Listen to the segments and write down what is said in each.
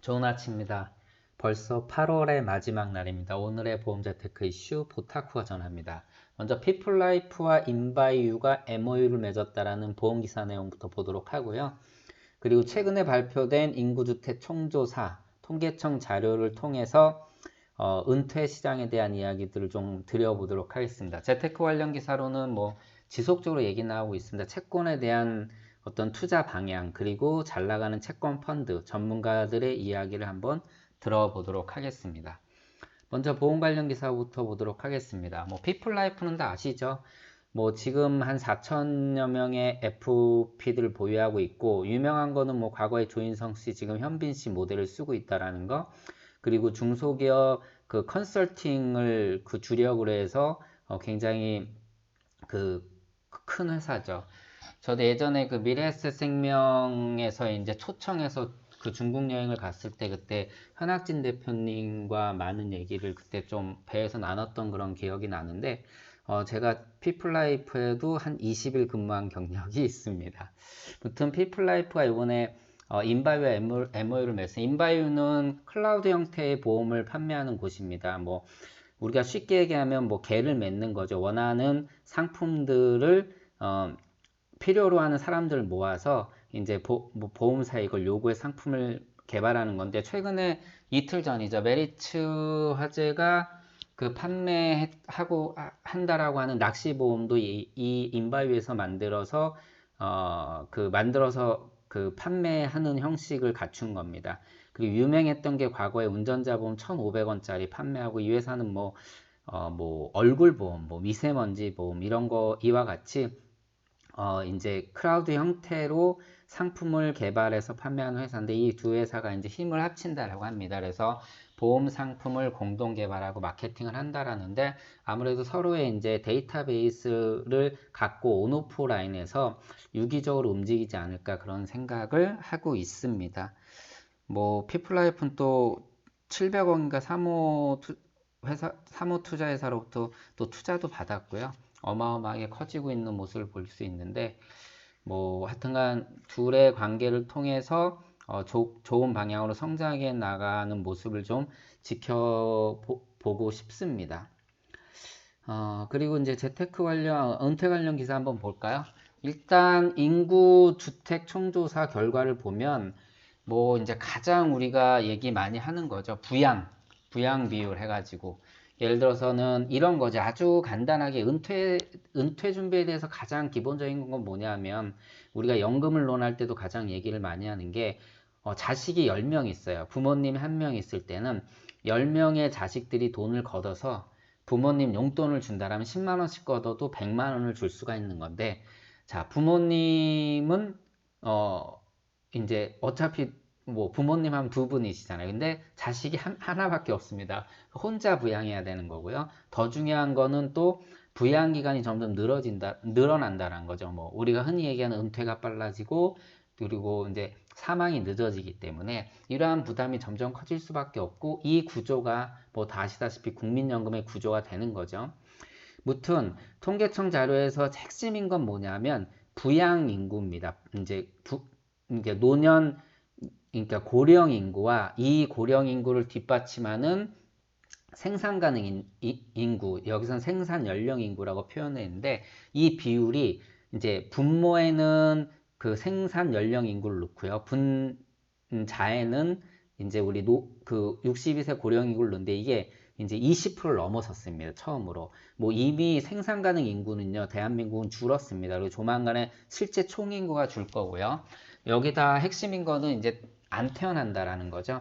좋은 아침입니다. 벌써 8월의 마지막 날입니다. 오늘의 보험재테크 이슈 보타쿠가 전합니다. 먼저 피플라이프와 인바이유가 MOU를 맺었다라는 보험기사 내용부터 보도록 하고요. 그리고 최근에 발표된 인구주택 총조사 통계청 자료를 통해서 은퇴 시장에 대한 이야기들을 좀 드려보도록 하겠습니다. 재테크 관련 기사로는 뭐 지속적으로 얘기 나오고 있습니다. 채권에 대한 어떤 투자 방향, 그리고 잘 나가는 채권 펀드 전문가들의 이야기를 한번 들어보도록 하겠습니다. 먼저 보험 관련 기사부터 보도록 하겠습니다. 뭐 피플라이프는 다 아시죠? 뭐 지금 한 4천여 명의 FP들을 보유하고 있고, 유명한 거는 뭐 과거에 조인성 씨, 지금 현빈 씨 모델을 쓰고 있다라는 거, 그리고 중소기업 그 컨설팅을 그 주력으로 해서 굉장히 그 큰 회사죠. 저도 예전에 그 미래에셋생명에서 이제 초청해서 그 중국 여행을 갔을 때, 그때 현학진 대표님과 많은 얘기를 그때 좀 배에서 나눴던 그런 기억이 나는데, 제가 피플라이프에도 한 20일 근무한 경력이 있습니다. 무튼 피플라이프가 이번에 인바이오와 MOU를 맺었어요. 인바이오는 클라우드 형태의 보험을 판매하는 곳입니다. 뭐 우리가 쉽게 얘기하면 뭐 개를 맺는 거죠. 원하는 상품들을 필요로 하는 사람들을 모아서 이제 뭐 보험사에 이걸 요구해 상품을 개발하는 건데, 최근에 이틀 전이죠. 메리츠 화재가 그 판매하고 한다라고 하는 낚시 보험도 이 인바이오에서 만들어서 그 판매하는 형식을 갖춘 겁니다. 그리고 유명했던 게 과거에 운전자 보험 1,500원짜리 판매하고, 이 회사는 뭐 얼굴 보험, 뭐 미세먼지 보험 이런 거 이와 같이 이제 크라우드 형태로 상품을 개발해서 판매하는 회사인데, 이 두 회사가 이제 힘을 합친다라고 합니다. 그래서 보험 상품을 공동 개발하고 마케팅을 한다라는데, 아무래도 서로의 이제 데이터베이스를 갖고 온오프 라인에서 유기적으로 움직이지 않을까, 그런 생각을 하고 있습니다. 뭐 피플라이프는 또 700억인가 사모 투자 회사로부터 또 투자도 받았고요. 어마어마하게 커지고 있는 모습을 볼 수 있는데, 뭐 하여튼간 둘의 관계를 통해서 좋은 방향으로 성장해 나가는 모습을 좀 지켜보고 싶습니다. 그리고 이제 재테크 관련, 은퇴 관련 기사 한번 볼까요? 일단 인구 주택 총조사 결과를 보면 뭐 이제 가장 우리가 얘기 많이 하는 거죠. 부양 비율 해가지고, 예를 들어서는 이런 거죠. 아주 간단하게 은퇴 준비에 대해서 가장 기본적인 건 뭐냐면, 우리가 연금을 논할 때도 가장 얘기를 많이 하는 게, 자식이 10명 있어요. 부모님이 1명 있을 때는 10명의 자식들이 돈을 걷어서 부모님 용돈을 준다라면 10만 원씩 걷어도 100만 원을 줄 수가 있는 건데, 자, 부모님은 이제 어차피 뭐 부모님 하면 두 분이시잖아요. 근데 자식이 하나밖에 없습니다. 혼자 부양해야 되는 거고요. 더 중요한 거는 또 부양 기간이 점점 늘어난다는 거죠. 뭐 우리가 흔히 얘기하는 은퇴가 빨라지고, 그리고 이제 사망이 늦어지기 때문에 이러한 부담이 점점 커질 수밖에 없고, 이 구조가 뭐 다 아시다시피 국민연금의 구조가 되는 거죠. 무튼 통계청 자료에서 핵심인 건 뭐냐면 부양 인구입니다. 이제 노년, 그러니까 고령 인구와 이 고령 인구를 뒷받침하는 생산 가능 인구, 여기선 생산 연령 인구라고 표현했는데, 이 비율이 이제 분모에는 그 생산 연령 인구를 넣고요. 분자에는 이제 우리 그 62세 고령 인구를 넣는데, 이게 이제 20%를 넘어섰습니다. 처음으로. 뭐 이미 생산 가능 인구는요, 대한민국은 줄었습니다. 그리고 조만간에 실제 총 인구가 줄 거고요. 여기다 핵심인 거는 이제 안 태어난다라는 거죠.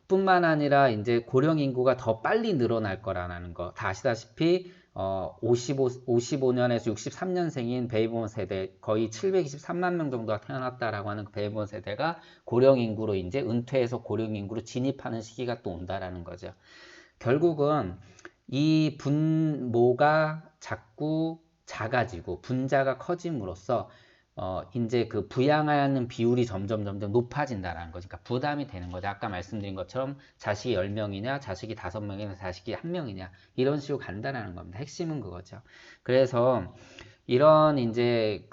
뿐만 아니라 이제 고령 인구가 더 빨리 늘어날 거라는 거. 다 아시다시피 55년에서 63년생인 베이비붐 세대, 거의 723만 명 정도가 태어났다라고 하는 그 베이비붐 세대가 고령 인구로 이제 은퇴해서 고령 인구로 진입하는 시기가 또 온다라는 거죠. 결국은 이 분모가 자꾸 작아지고 분자가 커짐으로써 이제 그 부양하는 비율이 점점 높아진다는 거죠. 그러니까 부담이 되는 거죠. 아까 말씀드린 것처럼 자식이 10명이냐, 자식이 5명이냐, 자식이 1명이냐, 이런 식으로 간다는 겁니다. 핵심은 그거죠. 그래서 이런 이제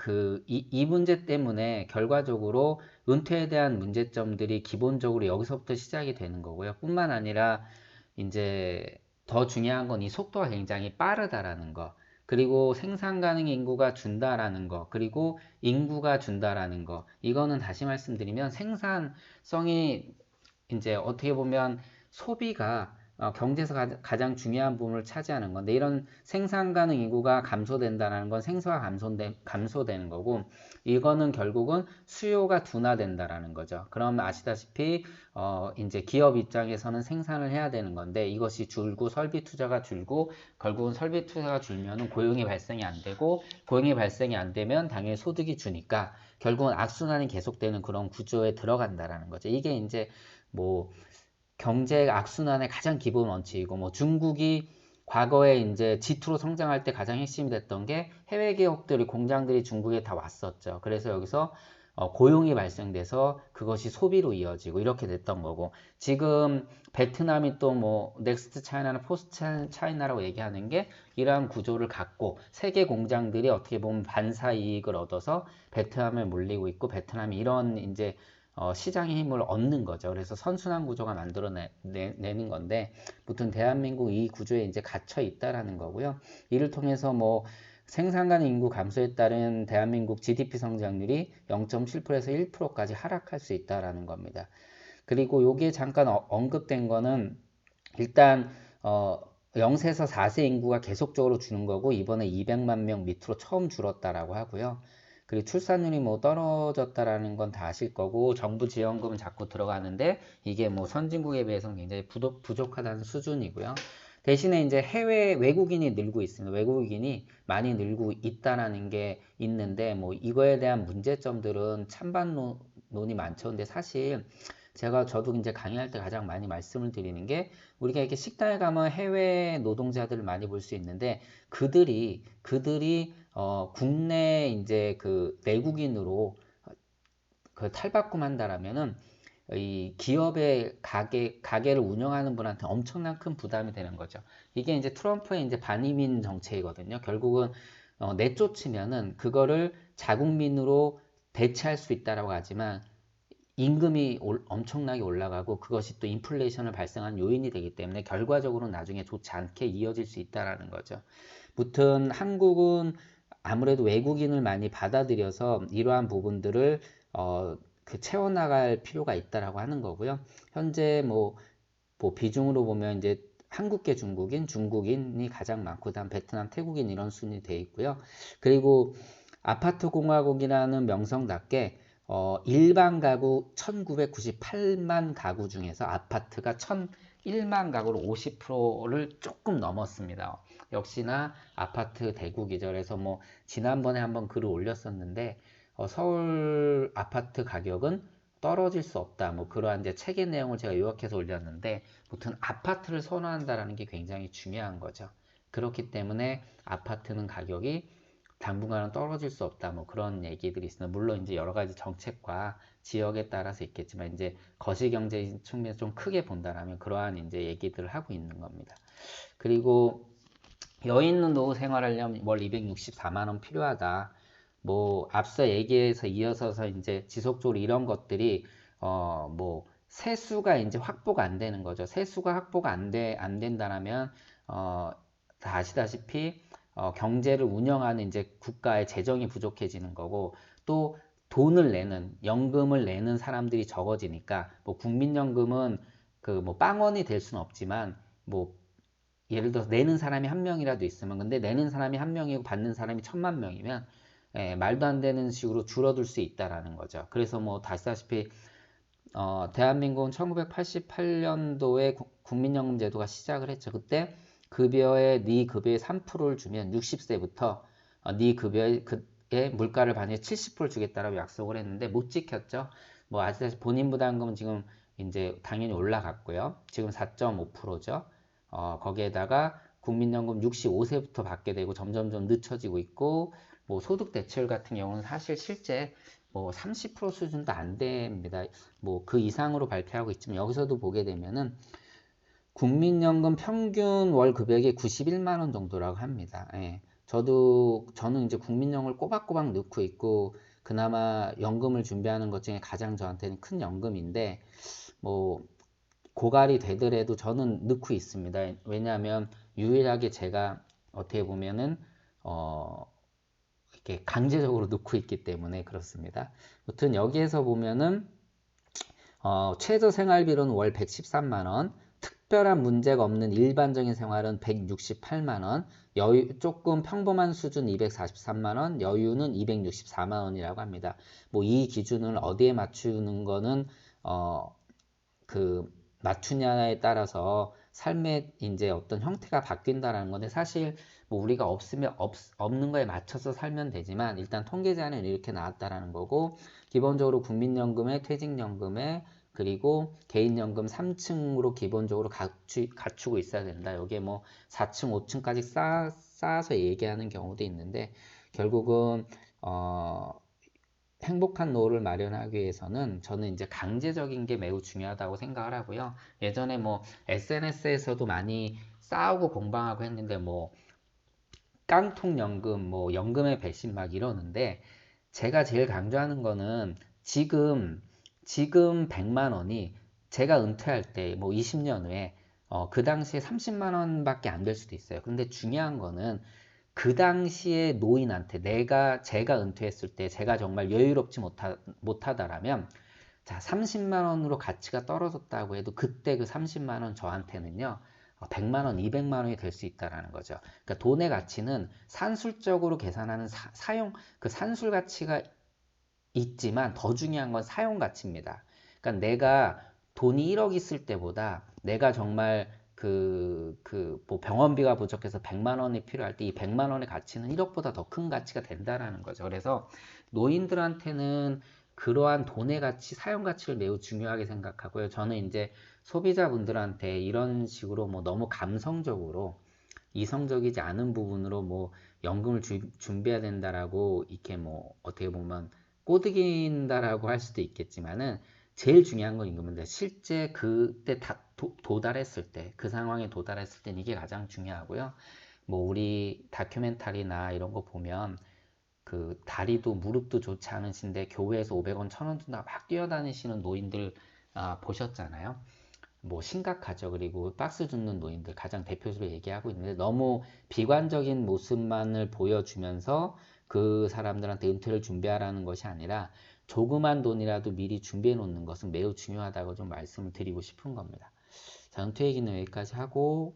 이 문제 때문에 결과적으로 은퇴에 대한 문제점들이 기본적으로 여기서부터 시작이 되는 거고요. 뿐만 아니라 이제 더 중요한 건 이 속도가 굉장히 빠르다라는 거. 그리고 생산 가능 인구가 준다라는 거. 그리고 인구가 준다라는 거. 이거는 다시 말씀드리면 생산성이 이제 어떻게 보면 소비가 경제에서 가장 중요한 부분을 차지하는 건데 이런 생산 가능 인구가 감소된다는 건 생수가 감소되는 거고 이거는 결국은 수요가 둔화된다라는 거죠. 그럼 아시다시피 이제 기업 입장에서는 생산을 해야 되는 건데 이것이 줄고 설비 투자가 줄고 결국은 설비 투자가 줄면은 고용이 발생이 안 되고 고용이 발생이 안 되면 당연히 소득이 주니까 결국은 악순환이 계속되는 그런 구조에 들어간다라는 거죠. 이게 이제 뭐 경제 악순환의 가장 기본 원칙이고 뭐 중국이 과거에 이제 G2로 성장할 때 가장 핵심이 됐던 게 해외 기업들이 공장들이 중국에 다 왔었죠. 그래서 여기서 고용이 발생돼서 그것이 소비로 이어지고 이렇게 됐던 거고 지금 베트남이 또 뭐 넥스트 차이나나 포스트 차이나라고 얘기하는 게 이러한 구조를 갖고 세계 공장들이 어떻게 보면 반사 이익을 얻어서 베트남에 몰리고 있고 베트남이 이런 이제 시장의 힘을 얻는 거죠. 그래서 선순환 구조가 만들어내는 건데, 무튼 대한민국 이 구조에 이제 갇혀 있다라는 거고요. 이를 통해서 뭐 생산 간 인구 감소에 따른 대한민국 GDP 성장률이 0.7%에서 1%까지 하락할 수 있다라는 겁니다. 그리고 여기에 잠깐 언급된 거는 일단 0세에서 4세 인구가 계속적으로 주는 거고 이번에 200만 명 밑으로 처음 줄었다라고 하고요. 그리고 출산율이 뭐 떨어졌다라는 건 다 아실 거고 정부 지원금은 자꾸 들어가는데 이게 뭐 선진국에 비해서는 굉장히 부족하다는 수준이고요. 대신에 이제 해외 외국인이 늘고 있습니다. 외국인이 많이 늘고 있다라는 게 있는데 뭐 이거에 대한 문제점들은 찬반론이 많죠. 근데 사실 저도 이제 강의할 때 가장 많이 말씀을 드리는 게 우리가 이렇게 식당에 가면 해외 노동자들을 많이 볼 수 있는데 그들이 국내 이제 그 내국인으로 그 탈바꿈한다라면은 이 기업의 가게를 운영하는 분한테 엄청난 큰 부담이 되는 거죠. 이게 이제 트럼프의 이제 반이민 정책이거든요. 결국은 내쫓으면은 그거를 자국민으로 대체할 수 있다라고 하지만 임금이 엄청나게 올라가고 그것이 또 인플레이션을 발생하는 요인이 되기 때문에 결과적으로 나중에 좋지 않게 이어질 수 있다라는 거죠. 무튼 한국은 아무래도 외국인을 많이 받아들여서 이러한 부분들을 채워나갈 필요가 있다라고 하는 거고요. 현재 뭐 비중으로 보면 이제 한국계 중국인이 가장 많고 다음 베트남, 태국인 이런 순위 돼 있고요. 그리고 아파트 공화국이라는 명성답게 일반 가구 1998만 가구 중에서 아파트가 1001만 가구로 50%를 조금 넘었습니다. 역시나 아파트 대국이죠. 그래서 뭐 지난번에 한번 글을 올렸었는데 서울 아파트 가격은 떨어질 수 없다. 뭐 그러한 이제 책의 내용을 제가 요약해서 올렸는데, 무튼 아파트를 선호한다라는 게 굉장히 중요한 거죠. 그렇기 때문에 아파트는 가격이 당분간은 떨어질 수 없다. 뭐 그런 얘기들이 있습니다. 물론 이제 여러 가지 정책과 지역에 따라서 있겠지만 이제 거시경제 측면에서 좀 크게 본다라면 그러한 이제 얘기들을 하고 있는 겁니다. 그리고 여유 있는 노후 생활하려면 월 264만 원 필요하다. 뭐 앞서 얘기해서 이어서서 이제 지속적으로 이런 것들이 뭐 세수가 이제 확보가 안 되는 거죠. 세수가 확보가 안 된다라면 다 아시다시피 경제를 운영하는 이제 국가의 재정이 부족해지는 거고 또 돈을 내는 연금을 내는 사람들이 적어지니까 뭐 국민연금은 그 뭐 빵원이 될 수는 없지만 뭐 예를 들어서 내는 사람이 한 명이라도 있으면 근데 내는 사람이 한 명이고 받는 사람이 1000만 명이면 말도 안 되는 식으로 줄어들 수 있다라는 거죠. 그래서 뭐 다시다시피 대한민국은 1988년도에 국민연금 제도가 시작을 했죠. 그때 네 급여의 3%를 주면 60세부터 네 급여의 물가를 반영해 70%를 주겠다라고 약속을 했는데 못 지켰죠. 뭐 아시다시피 본인 부담금은 지금 이제 당연히 올라갔고요. 지금 4.5%죠. 거기에다가 국민연금 65세부터 받게 되고 점점점 늦춰지고 있고 뭐 소득 대체율 같은 경우는 사실 실제 뭐 30% 수준도 안 됩니다. 뭐 그 이상으로 발표하고 있지만 여기서도 보게 되면은 국민연금 평균 월 급여액이 91만 원 정도라고 합니다. 예. 저는 이제 국민연금을 꼬박꼬박 넣고 있고 그나마 연금을 준비하는 것 중에 가장 저한테는 큰 연금인데 뭐 고갈이 되더라도 저는 넣고 있습니다. 왜냐하면 유일하게 제가 어떻게 보면은 이렇게 강제적으로 넣고 있기 때문에 그렇습니다. 아무튼 여기에서 보면은 최저 생활비로는 월 113만 원, 특별한 문제가 없는 일반적인 생활은 168만 원, 여유 조금 평범한 수준 243만 원, 여유는 264만 원이라고 합니다. 뭐 이 기준을 어디에 맞추는 거는 그 맞추냐에 따라서 삶의 이제 어떤 형태가 바뀐다라는 건데 사실 뭐 우리가 없는 거에 맞춰서 살면 되지만 일단 통계자는 이렇게 나왔다라는 거고 기본적으로 국민연금에 퇴직연금에 그리고 개인연금 3층으로 기본적으로 갖추고 있어야 된다. 여기에 뭐 4층, 5층까지 쌓아서 얘기하는 경우도 있는데 결국은 행복한 노후를 마련하기 위해서는 저는 이제 강제적인 게 매우 중요하다고 생각을 하고요. 예전에 뭐 SNS에서도 많이 싸우고 공방하고 했는데 뭐 깡통 연금, 뭐 연금의 배신 막 이러는데 제가 제일 강조하는 거는 지금 100만 원이 제가 은퇴할 때 뭐 20년 후에 그 당시에 30만 원밖에 안 될 수도 있어요. 근데 중요한 거는 그 당시에 노인한테 제가 은퇴했을 때 제가 정말 여유롭지 못하다라면 자 30만 원으로 가치가 떨어졌다고 해도 그때 그 30만 원 저한테는요 100만 원, 200만 원이 될 수 있다라는 거죠. 그러니까 돈의 가치는 산술적으로 계산하는 그 산술 가치가 있지만 더 중요한 건 사용 가치입니다. 그러니까 내가 돈이 1억 있을 때보다 내가 정말 뭐 병원비가 부족해서 100만 원이 필요할 때 이 100만 원의 가치는 1억보다 더 큰 가치가 된다라는 거죠. 그래서 노인들한테는 그러한 돈의 가치, 사용 가치를 매우 중요하게 생각하고요. 저는 이제 소비자분들한테 이런 식으로 뭐 너무 감성적으로 이성적이지 않은 부분으로 뭐 연금을 준비해야 된다라고 이렇게 뭐 어떻게 보면 꼬드긴다라고 할 수도 있겠지만은 제일 중요한 건 이겁니다. 실제 그때 도달했을 때, 그 상황에 도달했을 땐 이게 가장 중요하고요. 뭐 우리 다큐멘터리나 이런 거 보면 그 다리도 무릎도 좋지 않으신데 교회에서 500원, 1000원 준다 막 뛰어다니시는 노인들 보셨잖아요. 뭐 심각하죠. 그리고 박스 줍는 노인들 가장 대표적으로 얘기하고 있는데 너무 비관적인 모습만을 보여주면서 그 사람들한테 은퇴를 준비하라는 것이 아니라 조그만 돈이라도 미리 준비해 놓는 것은 매우 중요하다고 좀 말씀을 드리고 싶은 겁니다. 자, 은퇴 얘기는 여기까지 하고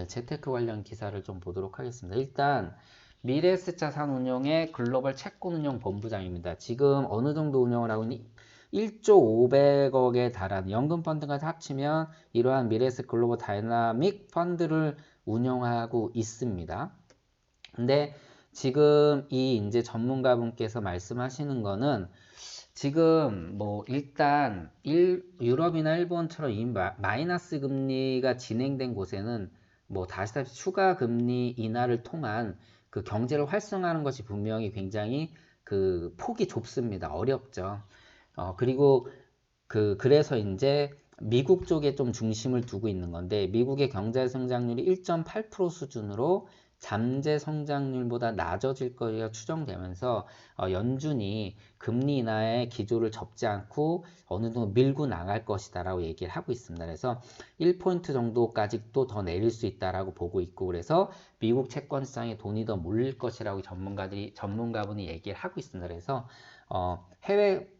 재테크 관련 기사를 좀 보도록 하겠습니다. 일단 미래에셋 자산운용의 글로벌 채권운용 본부장입니다. 지금 어느 정도 운영을 하고 있니? 1조 500억에 달하는 연금 펀드가 합치면 이러한 미래에셋 글로벌 다이나믹 펀드를 운영하고 있습니다. 근데 지금 이 이제 전문가분께서 말씀하시는 거는 지금 뭐 일단 유럽이나 일본처럼 이 마이너스 금리가 진행된 곳에는 뭐 다시다시피 추가 금리 인하를 통한 그 경제를 활성화하는 것이 분명히 굉장히 그 폭이 좁습니다. 어렵죠. 그리고 그래서 이제 미국 쪽에 좀 중심을 두고 있는 건데 미국의 경제 성장률이 1.8% 수준으로 잠재 성장률보다 낮아질 거리가 추정되면서 연준이 금리 인하의 기조를 접지 않고 어느 정도 밀고 나갈 것이다라고 얘기를 하고 있습니다. 그래서 1포인트 정도까지 또 더 내릴 수 있다라고 보고 있고 그래서 미국 채권 시장에 돈이 더 몰릴 것이라고 전문가분이 얘기를 하고 있습니다. 그래서 해외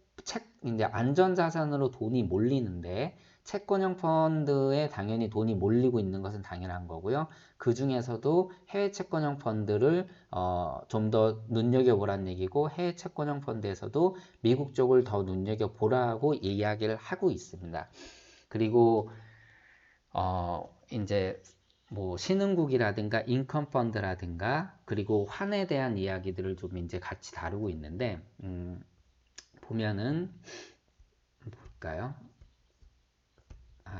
이제 안전자산으로 돈이 몰리는데 채권형 펀드에 당연히 돈이 몰리고 있는 것은 당연한 거고요. 그 중에서도 해외 채권형 펀드를 좀 더 눈여겨보라는 얘기고 해외 채권형 펀드에서도 미국 쪽을 더 눈여겨보라고 이야기를 하고 있습니다. 그리고 이제 뭐 신흥국이라든가 인컴 펀드라든가 그리고 환에 대한 이야기들을 좀 이제 같이 다루고 있는데 보면은 볼까요?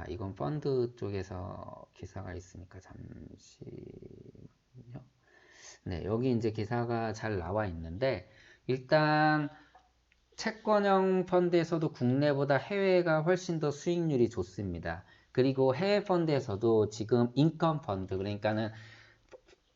이건 펀드 쪽에서 기사가 있으니까 잠시만요. 네, 여기 이제 기사가 잘 나와 있는데 일단 채권형 펀드에서도 국내보다 해외가 훨씬 더 수익률이 좋습니다. 그리고 해외 펀드에서도 지금 인컴 펀드 그러니까는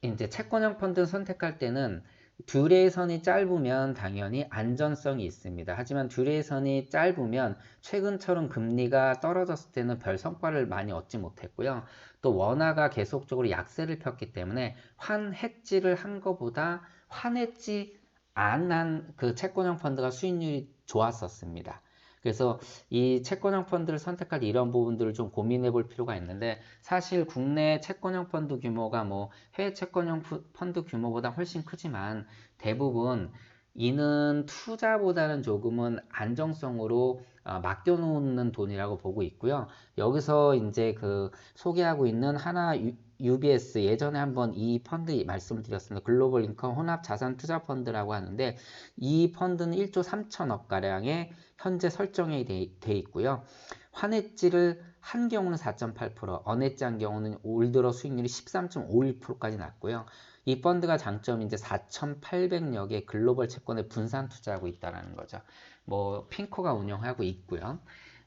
이제 채권형 펀드 선택할 때는 듀레이션이 짧으면 당연히 안전성이 있습니다. 하지만 듀레이션이 짧으면 최근처럼 금리가 떨어졌을 때는 별 성과를 많이 얻지 못했고요. 또 원화가 계속적으로 약세를 폈기 때문에 환해지를 한 것보다 환해지 안 한 그 채권형 펀드가 수익률이 좋았었습니다. 그래서 이 채권형 펀드를 선택할 이런 부분들을 좀 고민해 볼 필요가 있는데, 사실 국내 채권형 펀드 규모가 뭐 해외 채권형 펀드 규모보다 훨씬 크지만 대부분 이는 투자보다는 조금은 안정성으로 맡겨놓는 돈이라고 보고 있고요. 여기서 이제 그 소개하고 있는 하나 UBS, 예전에 한번 이 펀드 말씀을 드렸습니다. 글로벌 인컴 혼합 자산 투자 펀드라고 하는데, 이 펀드는 1조 3천억 가량의 현재 설정이 돼 있고요. 환해지를 한 경우는 4.8%, 언해지 한 경우는 올 들어 수익률이 13.51%까지 났고요. 이 펀드가 장점이 이제 4,800여 개 글로벌 채권에 분산 투자하고 있다는 거죠. 뭐 핑코가 운영하고 있고요.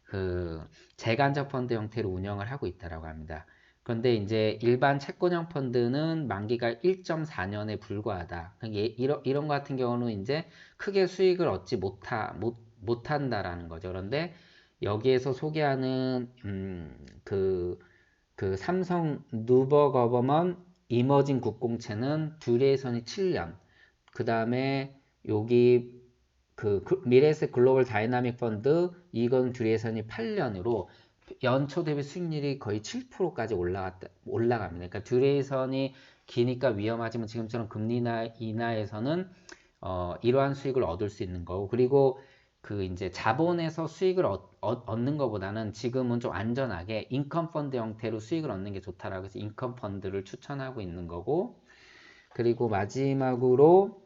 그 재간접 펀드 형태로 운영을 하고 있다라고 합니다. 그런데 이제 일반 채권형 펀드는 만기가 1.4년에 불과하다. 이런 것 같은 경우는 이제 크게 수익을 얻지 못한다라는 거죠. 그런데 여기에서 소개하는 그 삼성 누버 거버먼 이머징 국공채는 듀레이션이 7년. 그 다음에 여기 미래에셋 글로벌 다이나믹 펀드 이건 듀레이션이 8년으로 연초 대비 수익률이 거의 7%까지 올라갑니다. 그러니까 듀레이션이 기니까 위험하지만 지금처럼 금리 인하에서는 이러한 수익을 얻을 수 있는 거고, 그리고 그 이제 자본에서 수익을 얻는 것보다는 지금은 좀 안전하게 인컴 펀드 형태로 수익을 얻는 게 좋다라고 해서 인컴 펀드를 추천하고 있는 거고, 그리고 마지막으로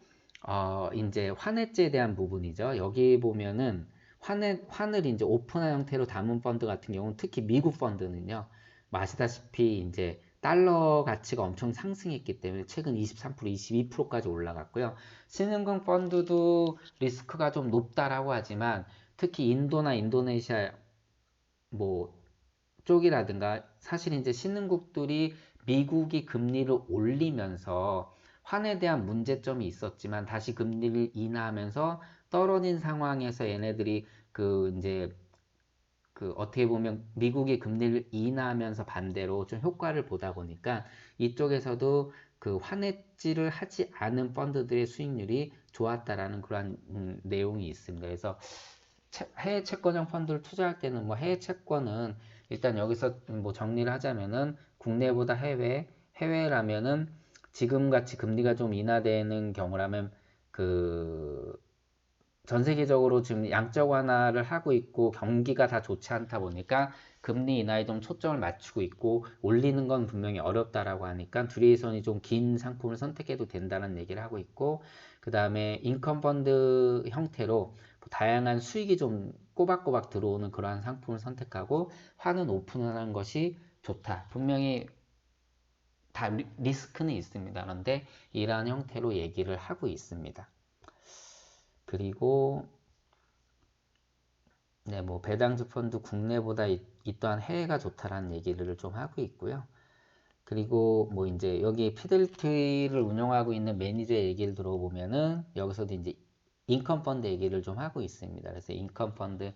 이제 환해지에 대한 부분이죠. 여기 보면은 환을 이제 오픈한 형태로 담은 펀드 같은 경우는 특히 미국 펀드는요, 아시다시피 이제 달러 가치가 엄청 상승했기 때문에 최근 23%, 22%까지 올라갔고요. 신흥국 펀드도 리스크가 좀 높다라고 하지만 특히 인도나 인도네시아 뭐 쪽이라든가 사실 이제 신흥국들이 미국이 금리를 올리면서 환에 대한 문제점이 있었지만 다시 금리를 인하하면서 떨어진 상황에서 얘네들이 그 이제 그 어떻게 보면 미국이 금리를 인하하면서 반대로 좀 효과를 보다 보니까 이쪽에서도 그 환해지를 하지 않은 펀드들의 수익률이 좋았다라는 그런 내용이 있습니다. 그래서 해외 채권형 펀드를 투자할 때는 뭐 해외 채권은 일단 여기서 뭐 정리를 하자면은 국내보다 해외라면은 지금 같이 금리가 좀 인하되는 경우라면 그 전 세계적으로 지금 양적 완화를 하고 있고 경기가 다 좋지 않다 보니까 금리 인하에 좀 초점을 맞추고 있고 올리는 건 분명히 어렵다라고 하니까 듀레이션이 좀 긴 상품을 선택해도 된다는 얘기를 하고 있고, 그 다음에 인컴 펀드 형태로 다양한 수익이 좀 꼬박꼬박 들어오는 그러한 상품을 선택하고 환은 오픈하는 것이 좋다. 분명히 다 리스크는 있습니다. 그런데 이러한 형태로 얘기를 하고 있습니다. 그리고 네, 뭐 배당주 펀드 국내보다 이 또한 해외가 좋다라는 얘기를 좀 하고 있고요. 그리고 뭐 이제 여기 피델리티를 운영하고 있는 매니저의 얘기를 들어보면은 여기서도 이제 인컴 펀드 얘기를 좀 하고 있습니다. 그래서 인컴 펀드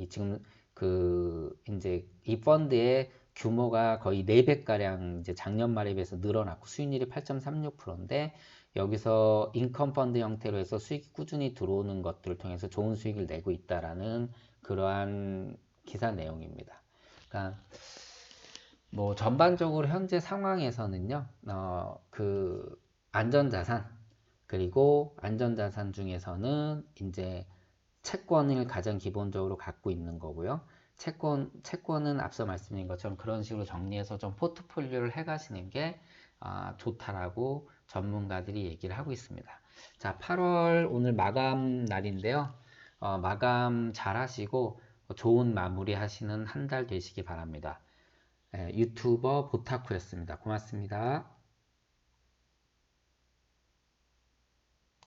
지금 그 이제 이 펀드의 규모가 거의 4배 가량 이제 작년 말에 비해서 늘어났고 수익률이 8.36%인데 여기서 인컴 펀드 형태로 해서 수익이 꾸준히 들어오는 것들을 통해서 좋은 수익을 내고 있다라는 그러한 기사 내용입니다. 그러니까 뭐 전반적으로 현재 상황에서는요, 그 안전자산, 그리고 안전자산 중에서는 이제 채권을 가장 기본적으로 갖고 있는 거고요. 채권은 앞서 말씀드린 것처럼 그런 식으로 정리해서 좀 포트폴리오를 해 가시는 게 좋다라고 전문가들이 얘기를 하고 있습니다. 자, 8월 오늘 마감 날인데요. 마감 잘 하시고 좋은 마무리 하시는 한 달 되시기 바랍니다. 유튜버 보타쿠였습니다. 고맙습니다.